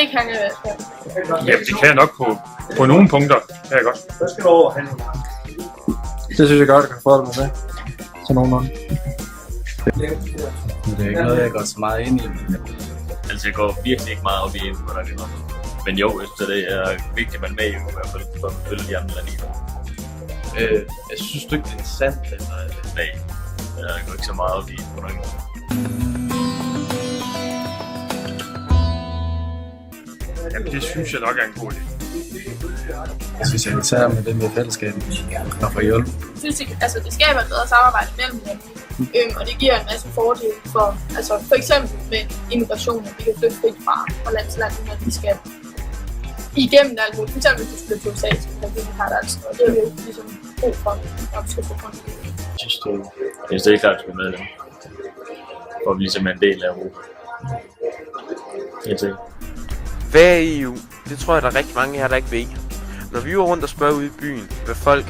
ikke han i hvert fald. Jamen, det kan jeg nok på nogle punkter. Kan jeg godt. Så skal du over handle. Det synes jeg godt, at kan forholde mig til. Så nogenlunde. Det er ikke noget, jeg går så meget ind i. Altså, jeg går virkelig ikke meget op i EU, hvordan det er. Men jo, så det er vigtigt, at man er med i EU, i hvert fald, for at følge de andre lande i. Jeg synes du ikke, det er interessant, eller? Nej, jeg går ikke så meget op i hvordan det er. Jamen, det synes jeg nok er en god idé. Jeg synes, jeg især med det med fællesskabet og for hjælp. Jeg synes, det skaber et bedre samarbejde mellem landene, og det giver en masse fordele for eksempel med immigration, at vi kan flytte frit fra land til land, når vi skal igennem alt muligt. For eksempel, hvis du flytter til USA, så kan vi have det altså, og det er jo ligesom brug for, når vi skal få grund. Jeg synes, det er klart, at vi er medlem. For at vi ligesom er en del af Europa. Helt sikkert. Hvad er EU? Det tror jeg, der er rigtig mange her, der ikke ved. Når vi var rundt og spørger ude i byen, hvad folk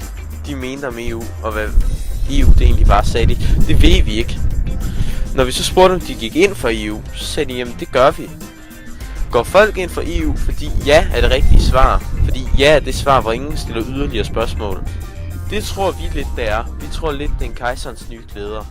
de mente om EU, og hvad EU det egentlig var, sagde de, det ved vi ikke. Når vi så spurgte, om de gik ind for EU, så sagde de, jamen det gør vi. Går folk ind for EU, fordi ja er det rigtige svar? Fordi ja er det svar, hvor ingen stiller yderligere spørgsmål. Det tror vi lidt, det er. Vi tror lidt, det er en kejserens nye klæder.